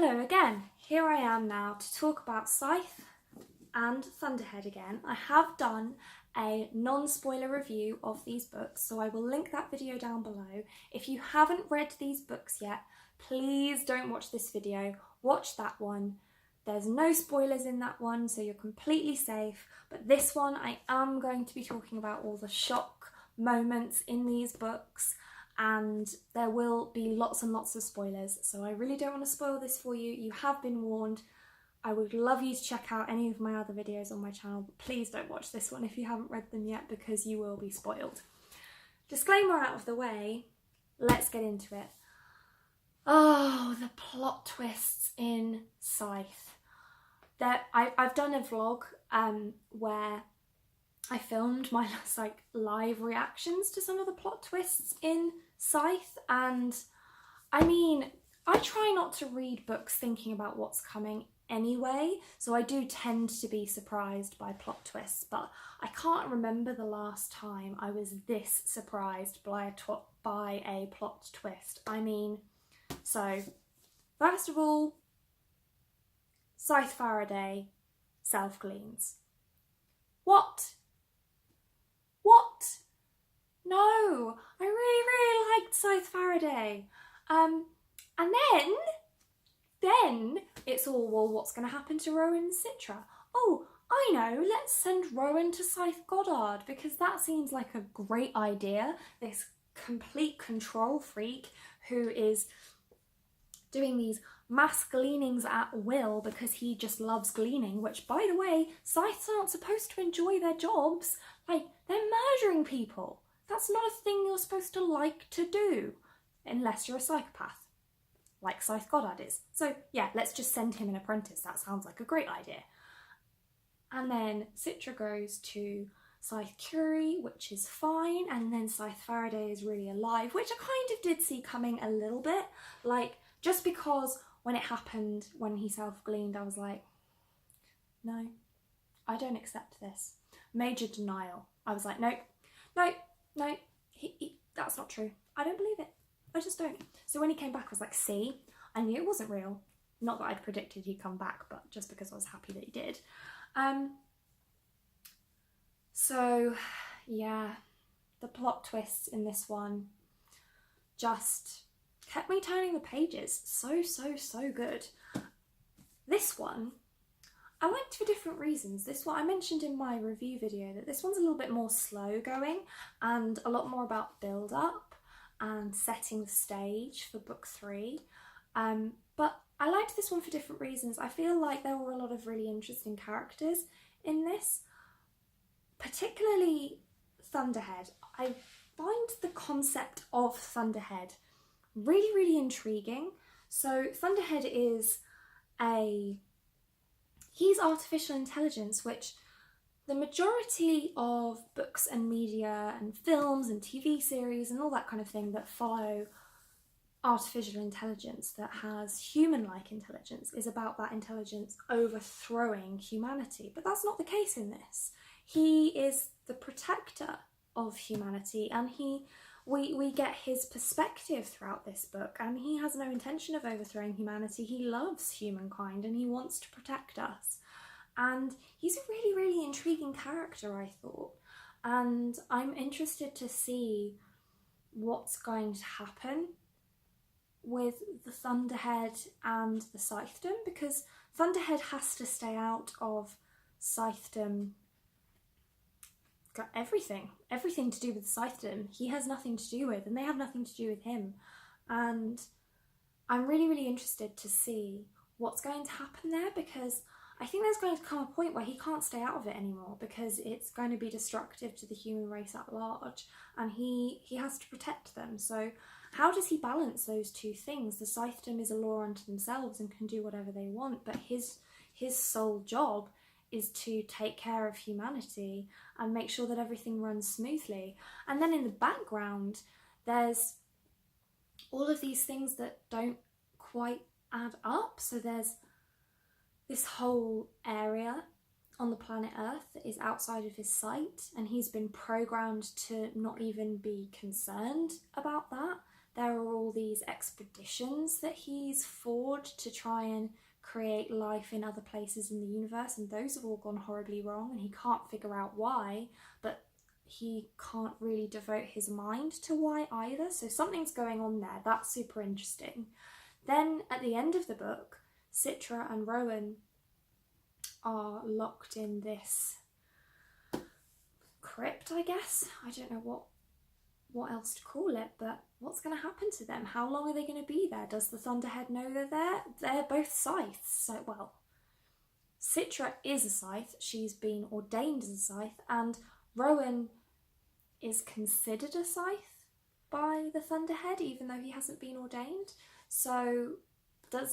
Hello again, here I am now to talk about Scythe and Thunderhead again. I have done a non-spoiler review of these books, so I will link that video down below. If you haven't read these books yet, please don't watch this video, watch that one. There's no spoilers in that one, so you're completely safe, but this one I am going to be talking about all the shock moments in these books, and there will be lots and lots of spoilers, so I really don't want to spoil this for you. You have been warned. I would love you to check out any of my other videos on my channel, but please don't watch this one if you haven't read them yet, because you will be spoiled. Disclaimer out of the way, let's get into it. Oh, the plot twists in Scythe. I've done a vlog where I filmed my live reactions to some of the plot twists in Scythe, and I mean, I try not to read books thinking about what's coming anyway, so I do tend to be surprised by plot twists, but I can't remember the last time I was this surprised by a plot twist. I mean, so first of all, Scythe Faraday self-gleans. What? No, I really liked Scythe Faraday. And then it's all, well, what's going to happen to Rowan and Citra? Oh, I know, let's send Rowan to Scythe Goddard, because that seems like a great idea. This complete control freak who is doing these mass gleanings at will because he just loves gleaning, which, by the way, Scythes aren't supposed to enjoy their jobs. Like, they're murdering people. That's not a thing you're supposed to like to do, unless you're a psychopath, like Scythe Goddard is. So yeah, let's just send him an apprentice. That sounds like a great idea. And then Citra goes to Scythe Curie, which is fine, and then Scythe Faraday is really alive, which I kind of did see coming a little bit. Like, just because when it happened, when he self-gleaned, I was like, no, I don't accept this. Major denial. I was like, nope, that's not true. I don't believe it. I just don't. So when he came back, I was like, see, I knew it wasn't real. Not that I'd predicted he'd come back, but just because I was happy that he did. So yeah, the plot twists in this one just kept me turning the pages. So good. This one I liked for different reasons. This one, I mentioned in my review video that this one's a little bit more slow going and a lot more about build up and setting the stage for book 3. But I liked this one for different reasons. I feel like there were a lot of really interesting characters in this, particularly Thunderhead. I find the concept of Thunderhead really intriguing. So Thunderhead is he's artificial intelligence, which the majority of books and media and films and TV series and all that kind of thing that follow artificial intelligence that has human-like intelligence is about that intelligence overthrowing humanity. But that's not the case in this. He is the protector of humanity, and we get his perspective throughout this book, and he has no intention of overthrowing humanity. He loves humankind and he wants to protect us. And he's a really intriguing character, I thought. And I'm interested to see what's going to happen with the Thunderhead and the Scythedom, because Thunderhead has to stay out of Scythedom. Everything to do with Scythedom he has nothing to do with, and they have nothing to do with him. And I'm really interested to see what's going to happen there, because I think there's going to come a point where he can't stay out of it anymore, because it's going to be destructive to the human race at large, and he has to protect them. So how does he balance those two things? The Scythedom is a law unto themselves and can do whatever they want, but his sole job is to take care of humanity and make sure that everything runs smoothly. And then in the background, there's all of these things that don't quite add up. So there's this whole area on the planet Earth that is outside of his sight, and he's been programmed to not even be concerned about that. there are all these expeditions that he's forged to try and create life in other places in the universe, and those have all gone horribly wrong, and he can't figure out why, but he can't really devote his mind to why either, so something's going on there. That's super interesting. Then at the end of the book, Citra and Rowan are locked in this crypt, I guess. I don't know what else to call it, but what's going to happen to them? How long are they going to be there? Does the Thunderhead know they're there? They're both scythes, so, well, Citra is a scythe, she's been ordained as a scythe, and Rowan is considered a scythe by the Thunderhead, even though he hasn't been ordained. So,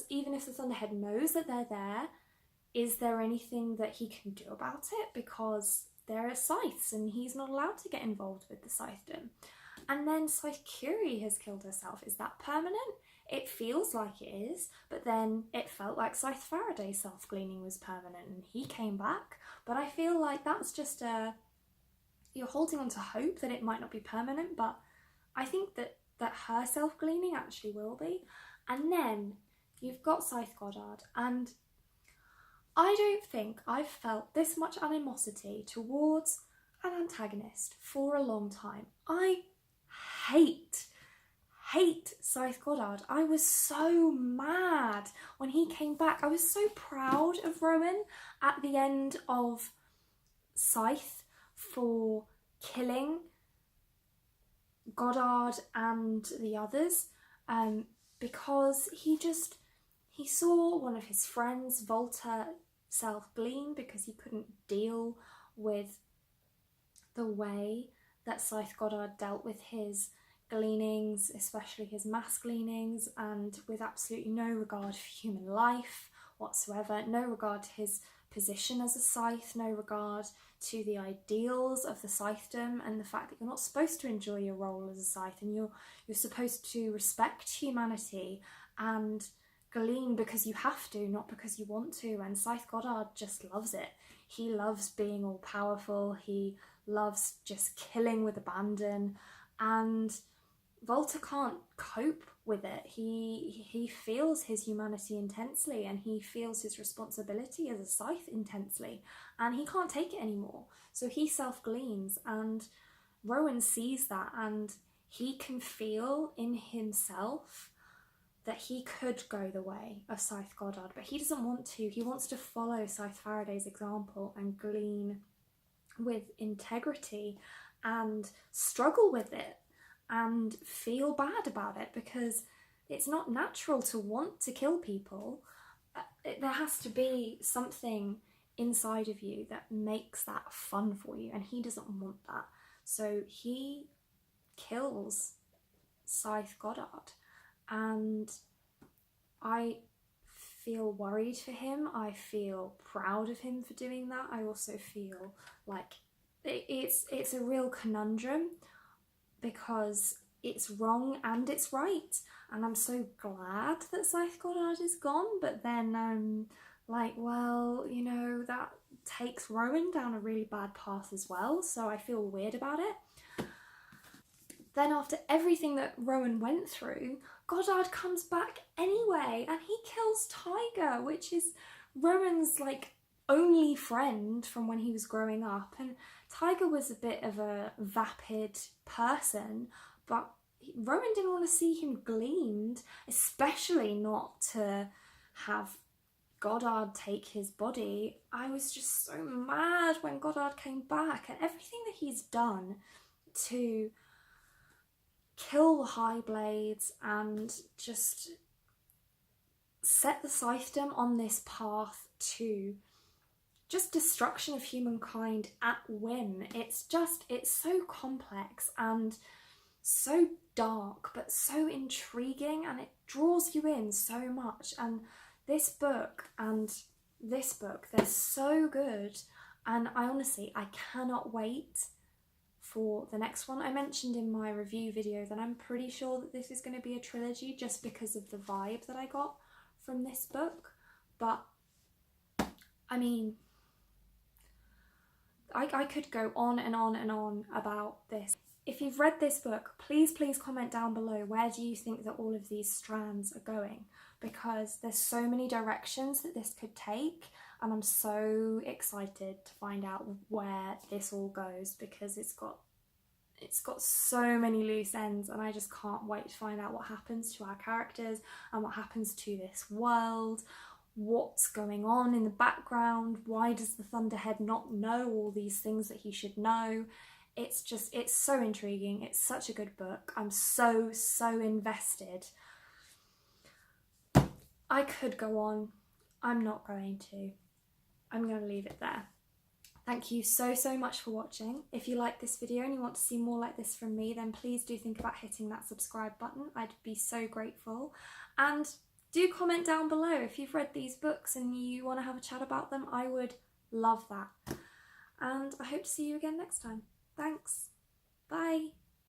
even if the Thunderhead knows that they're there, is there anything that he can do about it? Because there are scythes and he's not allowed to get involved with the scythedom. And then Scythe Curie has killed herself. Is that permanent? It feels like it is, but then it felt like Scythe Faraday's self-gleaning was permanent and he came back. But I feel like that's just you're holding on to hope that it might not be permanent, but I think that her self-gleaning actually will be. And then you've got Scythe Goddard, and I don't think I've felt this much animosity towards an antagonist for a long time. I hate Scythe Goddard. I was so mad when he came back. I was so proud of Rowan at the end of Scythe for killing Goddard and the others, because he saw one of his friends, Volta, self-glean because he couldn't deal with the way that Scythe Goddard dealt with his gleanings, especially his mass gleanings, and with absolutely no regard for human life whatsoever, no regard to his position as a scythe, no regard to the ideals of the scythedom and the fact that you're not supposed to enjoy your role as a scythe, and you're supposed to respect humanity and glean because you have to, not because you want to. And Scythe Goddard just loves it. He loves being all powerful, he loves just killing with abandon, and Volta can't cope with it. He feels his humanity intensely, and he feels his responsibility as a scythe intensely, and he can't take it anymore. So he self-gleans, and Rowan sees that, and he can feel in himself that he could go the way of Scythe Goddard, but he doesn't want to. He wants to follow Scythe Faraday's example and glean with integrity and struggle with it and feel bad about it, because it's not natural to want to kill people. There has to be something inside of you that makes that fun for you, and he doesn't want that. So he kills Scythe Goddard, and I feel worried for him. I feel proud of him for doing that. I also feel like it's a real conundrum, because it's wrong and it's right, and I'm so glad that Scythe Goddard is gone, but then I'm like, well, you know, that takes Rowan down a really bad path as well, so I feel weird about it. Then after everything that Rowan went through, Goddard comes back anyway, and he kills Tiger, which is Rowan's like only friend from when he was growing up. And Tiger was a bit of a vapid person, but Rowan didn't want to see him gleaned, especially not to have Goddard take his body. I was just so mad when Goddard came back, and everything that he's done to kill the High Blades and just set the Scythedom on this path to just destruction of humankind at whim. It's so complex and so dark, but so intriguing, and it draws you in so much. And this book and this book, they're so good, and I cannot wait for the next one. I mentioned in my review video that I'm pretty sure that this is going to be a trilogy just because of the vibe that I got from this book, but I mean, I could go on and on and on about this. if you've read this book, please comment down below, where do you think that all of these strands are going? Because there's so many directions that this could take, and I'm so excited to find out where this all goes, because it's got so many loose ends, and I just can't wait to find out what happens to our characters and what happens to this world. What's going on in the background? Why does the Thunderhead not know all these things that he should know? It's so intriguing. It's such a good book. I'm so invested. I could go on. I'm not going to. I'm going to leave it there. Thank you so much for watching. If you like this video and you want to see more like this from me, then please do think about hitting that subscribe button. I'd be so grateful. And do comment down below if you've read these books and you want to have a chat about them. I would love that. And I hope to see you again next time. Thanks. Bye.